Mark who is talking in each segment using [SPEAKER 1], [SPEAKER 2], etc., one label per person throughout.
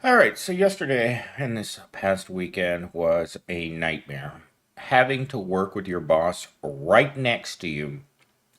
[SPEAKER 1] All right, so yesterday and this past weekend was a nightmare. Having to work with your boss right next to you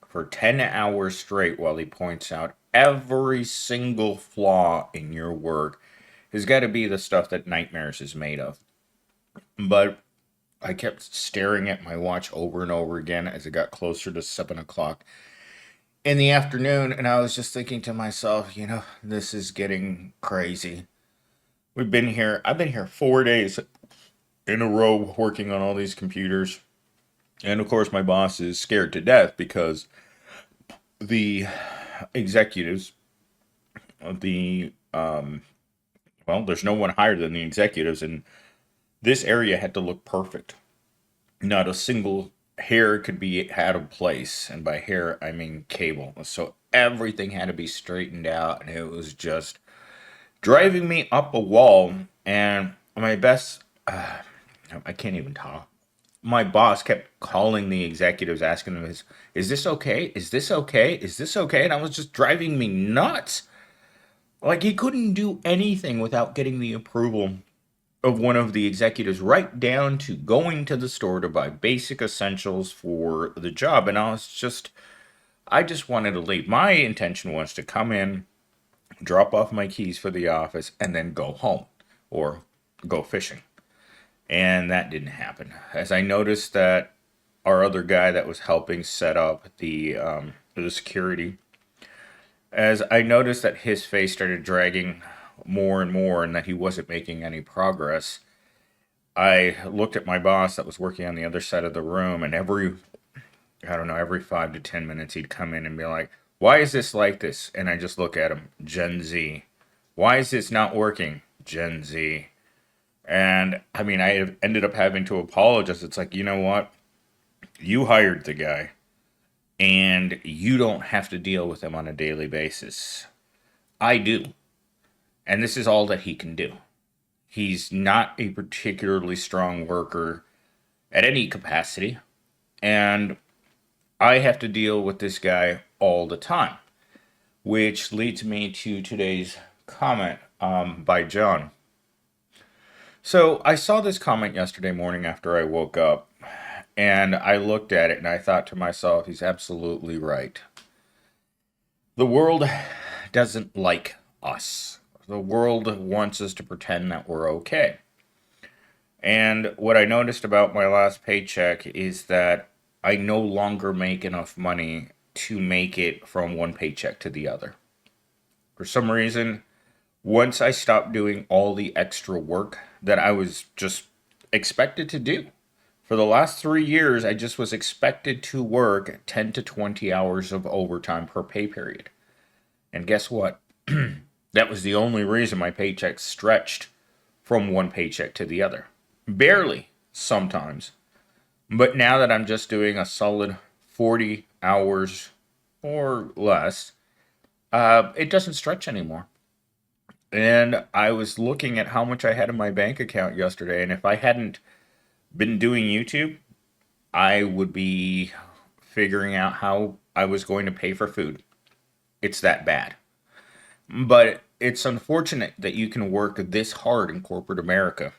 [SPEAKER 1] for 10 hours straight while he points out every single flaw in your work has got to be the stuff that nightmares is made of. But I kept staring at my watch over and over again as it got closer to 7 o'clock in the afternoon, and I was just thinking to myself, this is getting crazy. I've been here 4 days in a row working on all these computers. And of course, my boss is scared to death because the executives, the, well, there's no one higher than the executives, and this area had to look perfect. Not a single hair could be out of place. And by hair, I mean cable. So everything had to be straightened out, and it was just driving me up a wall. And my best, I can't even talk. My boss kept calling the executives, asking them, is this okay? Is this okay? Is this okay? And I was just driving me nuts. Like, he couldn't do anything without getting the approval of one of the executives, right down to going to the store to buy basic essentials for the job. And I just wanted to leave. My intention was to come in, drop off my keys for the office, and then go home or go fishing. And that didn't happen. As I noticed that our other guy that was helping set up the security, as I noticed that his face started dragging more and more, and that he wasn't making any progress, I looked at my boss that was working on the other side of the room, and I don't know, every 5 to 10 minutes he'd come in and be like, "Why is this like this?" And I just look at him, Gen Z. "Why is this not working?" Gen Z. And I mean, I ended up having to apologize. It's like, you know what? You hired the guy, and you don't have to deal with him on a daily basis. I do. And this is all that he can do. He's not a particularly strong worker at any capacity. And I have to deal with this guy all the time. Which leads me to today's comment by John. So I saw this comment yesterday morning after I woke up, and I looked at it and I thought to myself, he's absolutely right. The world doesn't like us. The world wants us to pretend that we're okay. And what I noticed about my last paycheck is that I no longer make enough money to make it from one paycheck to the other. For some reason, once I stopped doing all the extra work that I was just expected to do, for the last 3 years, I just was expected to work 10 to 20 hours of overtime per pay period. And guess what? That was the only reason my paycheck stretched from one paycheck to the other. Barely, sometimes. But now that I'm just doing a solid 40 hours or less, it doesn't stretch anymore. And I was looking at how much I had in my bank account yesterday, and if I hadn't been doing YouTube, I would be figuring out how I was going to pay for food. It's that bad. But it's unfortunate that you can work this hard in corporate America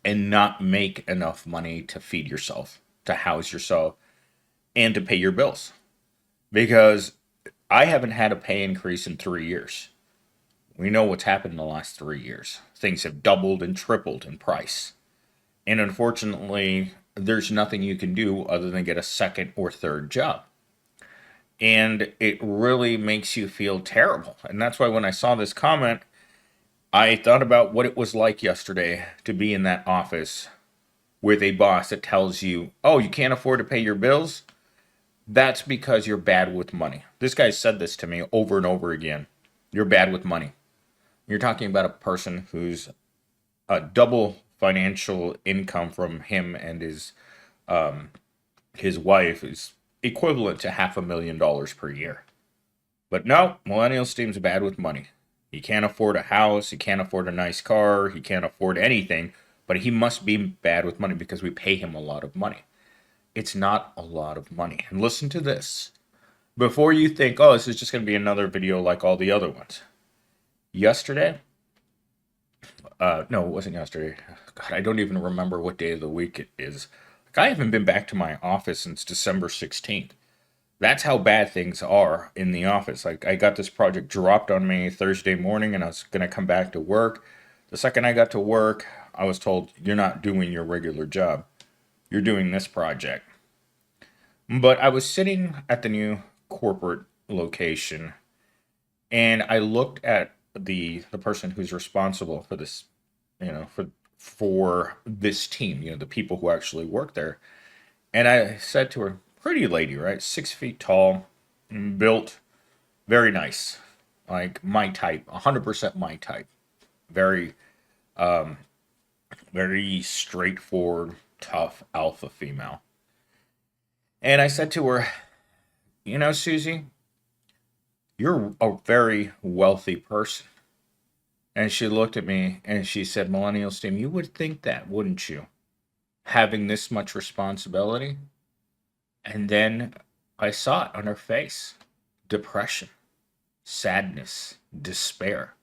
[SPEAKER 1] and not make enough money to feed yourself, to house yourself, and to pay your bills. Because I haven't had a pay increase in 3 years. We know what's happened in the last 3 years. Things have doubled and tripled in price. And unfortunately, there's nothing you can do other than get a second or third job. And it really makes you feel terrible. And that's why when I saw this comment, I thought about what it was like yesterday to be in that office with a boss that tells you, "Oh, you can't afford to pay your bills? That's because you're bad with money." This guy said this to me over and over again. You're bad with money. You're talking about a person who's a double financial income from him and his wife is equivalent to $500,000 per year. But no, millennials seems bad with money. He can't afford a house, he can't afford a nice car, he can't afford anything, but he must be bad with money because we pay him a lot of money. It's not a lot of money. And listen to this. Before you think, oh, this is just going to be another video like all the other ones. Yesterday, No, it wasn't yesterday. God, I don't even remember what day of the week it is. Like, I haven't been back to my office since December 16th. That's how bad things are in the office. Like, I got this project dropped on me Thursday morning and I was going to come back to work. The second I got to work, I was told, "You're not doing your regular job. You're doing this project." But I was sitting at the new corporate location and I looked at the person who's responsible for this, for this team, the people who actually work there. And I said to her, "Pretty lady, right? 6 feet tall, built, very nice, like my type, 100% my type. Very, very straightforward, tough alpha female." And I said to her, "Susie, you're a very wealthy person." And she looked at me and she said, "Millennial Steam, you would think that, wouldn't you? Having this much responsibility." And then I saw it on her face: depression, sadness, despair.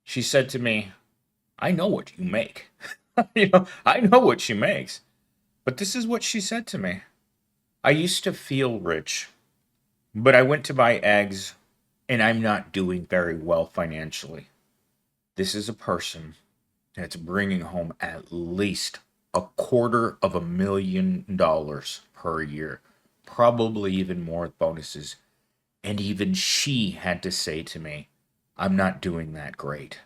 [SPEAKER 1] She said to me, "I know what you make." I know what she makes. But this is what she said to me: "I used to feel rich, but I went to buy eggs and I'm not doing very well financially." This is a person that's bringing home at least $250,000 per year, probably even more with bonuses. And even she had to say to me, "I'm not doing that great."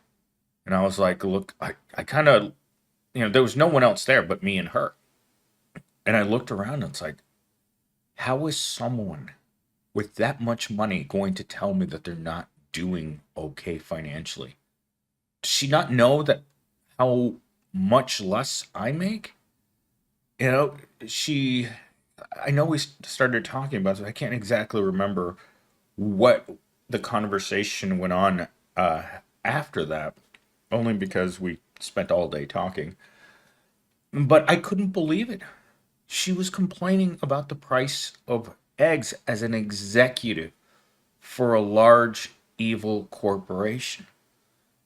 [SPEAKER 1] And I was like, look, I kind of, there was no one else there but me and her. And I looked around and it's like, how is someone with that much money going to tell me that they're not doing okay financially? Does she not know that how much less I make? You know, she, I know we started talking about it. I can't exactly remember what the conversation went on uh, after that, only because we spent all day talking. But I couldn't believe it. She was complaining about the price of eggs as an executive for a large evil corporation.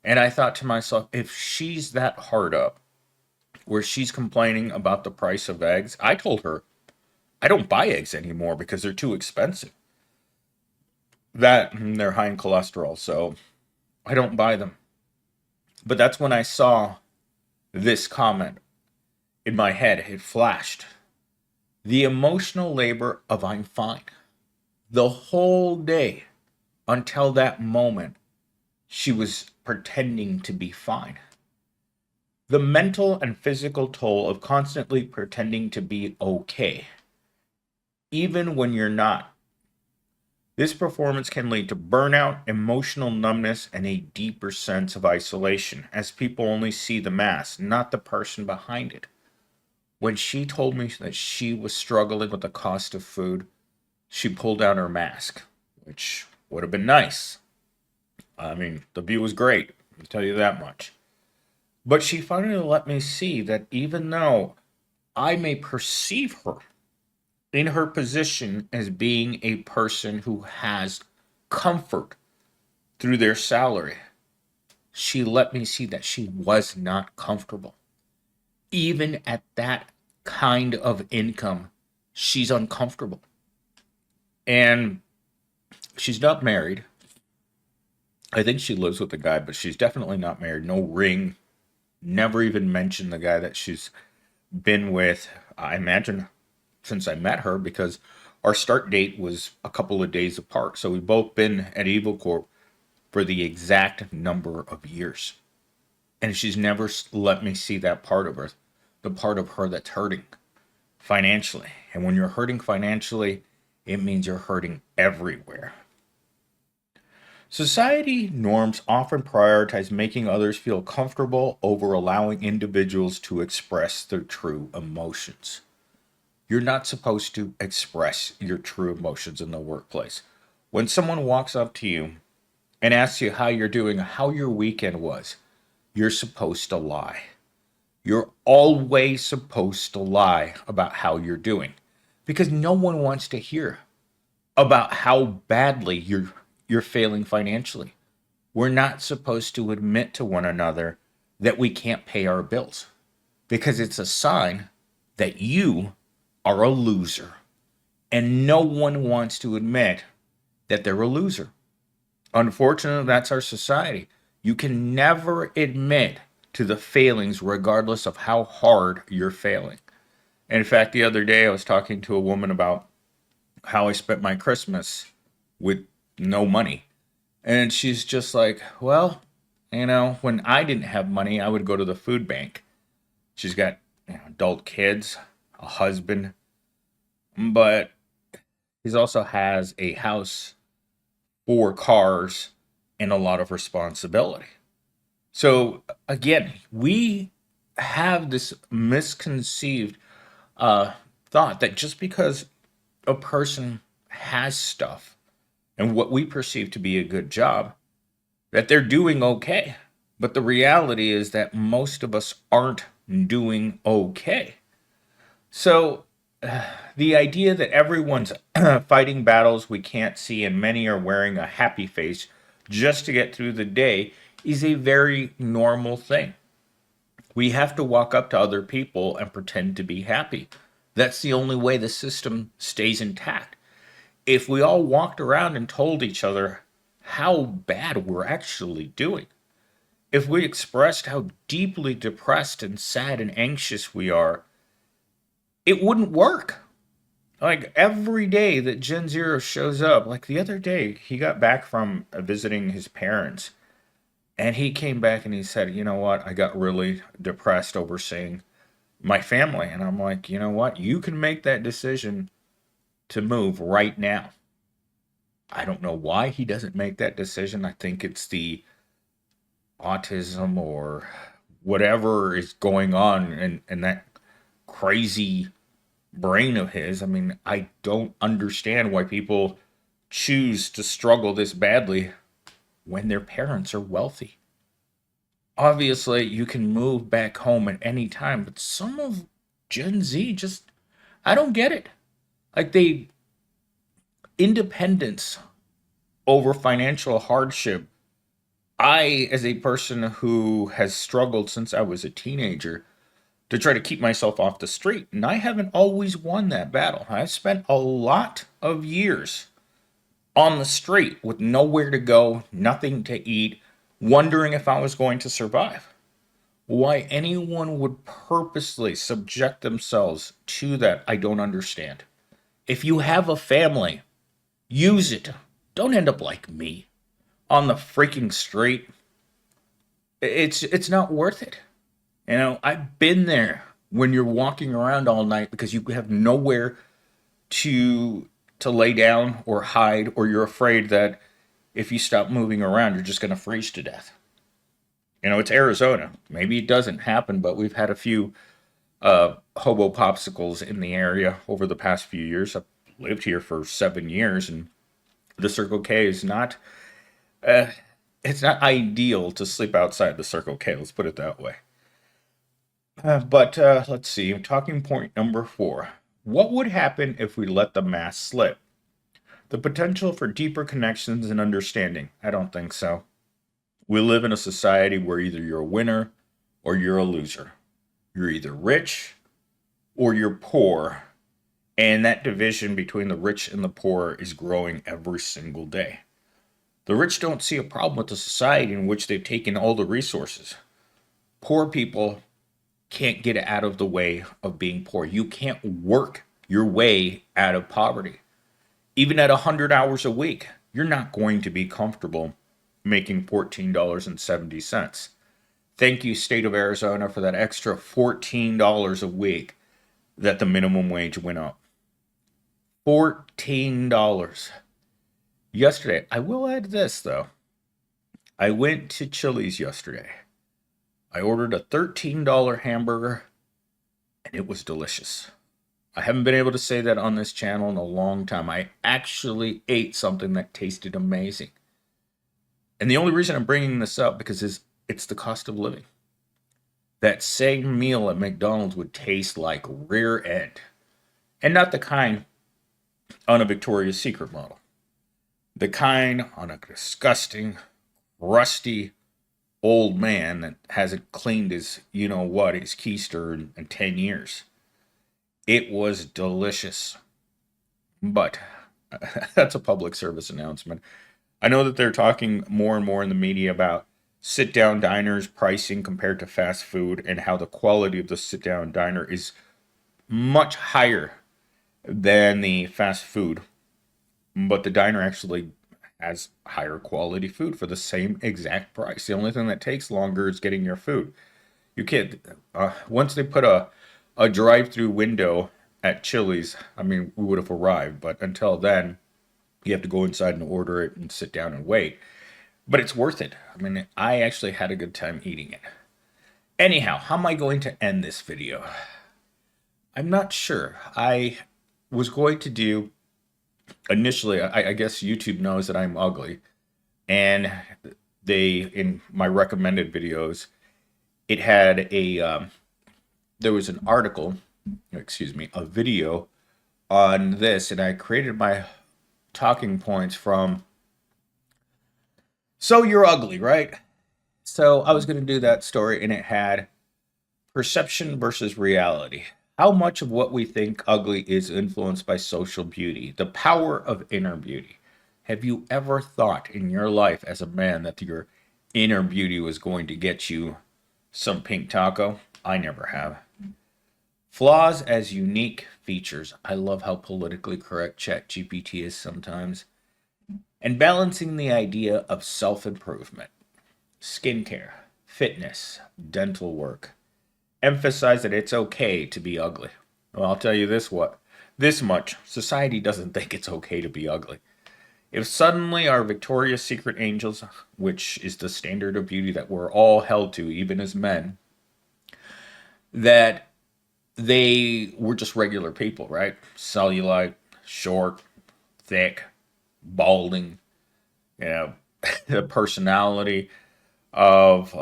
[SPEAKER 1] And I thought to myself, if she's that hard up, where she's complaining about the price of eggs, I told her I don't buy eggs anymore because they're too expensive. That they're high in cholesterol, so I don't buy them. But that's when I saw this comment in my head. It flashed. The emotional labor of "I'm fine." The whole day until that moment, she was pretending to be fine. The mental and physical toll of constantly pretending to be okay, even when you're not. This performance can lead to burnout, emotional numbness, and a deeper sense of isolation, as people only see the mask, not the person behind it. When she told me that she was struggling with the cost of food, she pulled down her mask, which would have been nice. I mean, the view was great, I'll tell you that much. But she finally let me see that even though I may perceive her in her position as being a person who has comfort through their salary, she let me see that she was not comfortable. Even at that kind of income, she's uncomfortable. And she's not married. I think she lives with a guy, but she's definitely not married. No ring. Never even mentioned the guy that she's been with, I imagine, since I met her, because our start date was a couple of days apart. So we've both been at Evil Corp for the exact number of years. And she's never let me see that part of her, the part of her that's hurting financially. And when you're hurting financially, it means you're hurting everywhere. Society norms often prioritize making others feel comfortable over allowing individuals to express their true emotions. You're not supposed to express your true emotions in the workplace. When someone walks up to you and asks you how you're doing, how your weekend was, you're supposed to lie. You're always supposed to lie about how you're doing because no one wants to hear about how badly you're failing financially. We're not supposed to admit to one another that we can't pay our bills because it's a sign that you are a loser. And no one wants to admit that they're a loser. Unfortunately, that's our society. You can never admit to the failings, regardless of how hard you're failing. And in fact, the other day I was talking to a woman about how I spent my Christmas with no money. And she's just like, well, when I didn't have money, I would go to the food bank. She's got adult kids, a husband, but he also has a house, 4 cars, and a lot of responsibility. So again, we have this misconceived uh, thought that just because a person has stuff and what we perceive to be a good job, that they're doing okay. But the reality is that most of us aren't doing okay. So the idea that everyone's fighting battles we can't see and many are wearing a happy face just to get through the day is a very normal thing. We have to walk up to other people and pretend to be happy. That's the only way the system stays intact. If we all walked around and told each other how bad we're actually doing, if we expressed how deeply depressed and sad and anxious we are, it wouldn't work. Like every day that Gen Zero shows up, like the other day, he got back from visiting his parents and he came back and he said, you know what, I got really depressed over seeing my family. And I'm like, you know what, you can make that decision to move right now. I don't know why he doesn't make that decision. I think it's the autism or whatever is going on in that crazy brain of his. I mean, I don't understand why people choose to struggle this badly when their parents are wealthy. Obviously, you can move back home at any time, but some of Gen Z just, I don't get it. Like, they, independence over financial hardship. I, as a person who has struggled since I was a teenager to try to keep myself off the street, and I haven't always won that battle. I've spent a lot of years on the street with nowhere to go, nothing to eat, wondering if I was going to survive. Why anyone would purposely subject themselves to that, I don't understand. If you have a family, use it. Don't end up like me on the freaking street. It's not worth it. I've been there when you're walking around all night because you have nowhere to lay down or hide, or you're afraid that if you stop moving around, you're just going to freeze to death. It's Arizona. Maybe it doesn't happen, but we've had a few hobo popsicles in the area over the past few years. I've lived here for 7 years, and the Circle K is not. Uh, it's not ideal to sleep outside the Circle K. Let's put it that way. But let's see. Talking point number 4. What would happen if we let the mask slip? The potential for deeper connections and understanding. I don't think so. We live in a society where either you're a winner or you're a loser. You're either rich or you're poor. And that division between the rich and the poor is growing every single day. The rich don't see a problem with the society in which they've taken all the resources. Poor people can't get out of the way of being poor. You can't work your way out of poverty. Even at 100 hours a week, you're not going to be comfortable making $14.70. Thank you, state of Arizona, for that extra $14 a week that the minimum wage went up. $14. Yesterday, I will add this though. I went to Chili's yesterday. I ordered a $13 hamburger and it was delicious. I haven't been able to say that on this channel in a long time. I actually ate something that tasted amazing. And the only reason I'm bringing this up because it's the cost of living. That same meal at McDonald's would taste like rear end. And not the kind on a Victoria's Secret model. The kind on a disgusting, rusty old man that hasn't cleaned his, you know what, his keister in 10 years. It was delicious. But that's a public service announcement. I know that they're talking more and more in the media about sit down diners pricing compared to fast food and how the quality of the sit down diner is much higher than the fast food. But the diner actually has higher quality food for the same exact price. The only thing that takes longer is getting your food. You can't, once they put a drive through window at Chili's, I mean, we would have arrived, but until then, you have to go inside and order it and sit down and wait. But it's worth it. I mean, I actually had a good time eating it. Anyhow, how am I going to end this video? I'm not sure. I was going to do initially, I guess YouTube knows that I'm ugly, and they, in my recommended videos, it had there was an article, excuse me, a video on this, and I created my talking points from, so you're ugly, right? So I was going to do that story, and it had perception versus reality. How much of what we think ugly is influenced by social beauty? The power of inner beauty. Have you ever thought in your life as a man that your inner beauty was going to get you some pink taco? I never have. Flaws as unique features. I love how politically correct ChatGPT is sometimes. And balancing the idea of self improvement, skincare, fitness, dental work. Emphasize that it's okay to be ugly. Well, I'll tell you this much. Society doesn't think it's okay to be ugly. If suddenly our Victoria's Secret angels, which is the standard of beauty that we're all held to, even as men, that they were just regular people, right? Cellulite, short, thick, balding, you know, the personality of,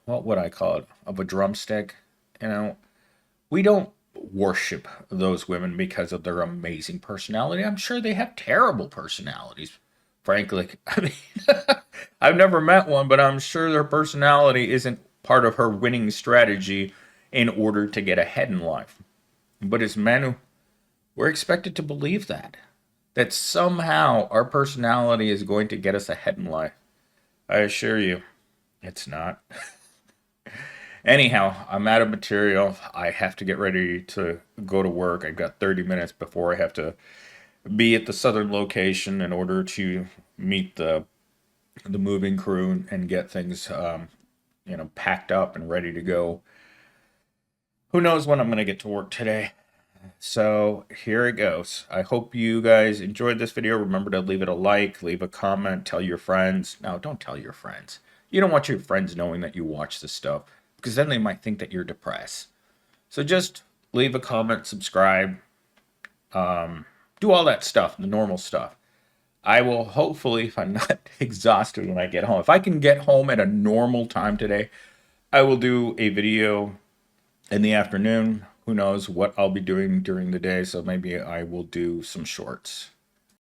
[SPEAKER 1] what would I call it? Of a drumstick, you know, we don't worship those women because of their amazing personality. I'm sure they have terrible personalities. Frankly, I mean, I've never met one, but I'm sure their personality isn't part of her winning strategy in order to get ahead in life. But as men, we're expected to believe that somehow our personality is going to get us ahead in life. I assure you, it's not. Anyhow, I'm out of material. I have to get ready to go to work. I've got 30 minutes before I have to be at the southern location in order to meet the moving crew and get things packed up and ready to go. Who knows when I'm going to get to work today? So here it goes. I hope you guys enjoyed this video. Remember to leave it a like, leave a comment, tell your friends. No, don't tell your friends. You don't want your friends knowing that you watch this stuff because then they might think that you're depressed. So just leave a comment, subscribe, do all that stuff, the normal stuff. I will hopefully, if I'm not exhausted when I get home, if I can get home at a normal time today, I will do a video in the afternoon. Who knows what I'll be doing during the day, so maybe I will do some shorts.